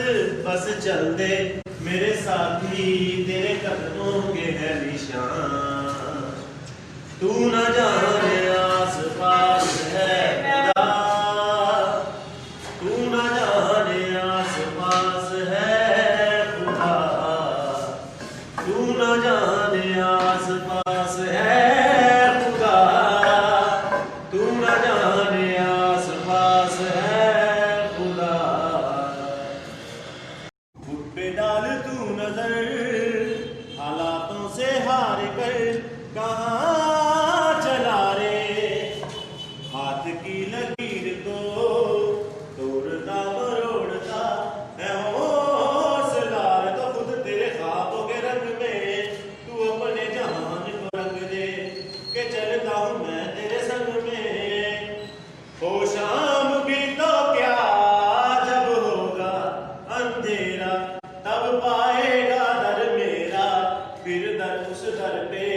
संग बस चल दे मेरे साथी, तेरे कदमों के है निशान। तू न जाने आस पास है खुदा, तू न जाने आस पास है खुदा, तू न जाने आस पास है खुदा, तू न जाने आस पास है खुदा। घुट पे डाल तू नजर हालातों से हार कर, कहाँ चला रे हाथ की लकीर को तोड़ता मरोड़ता है हौसला। तो खुद तेरे ख्वाबों के रंग में तू अपने जहान को रंग दे के चलता हूँ मैं तेरे संग में। हो शाम भी तो क्या जब होगा अंधेरा, तब पाएगा दर मेरा, फिर दर उस दर पे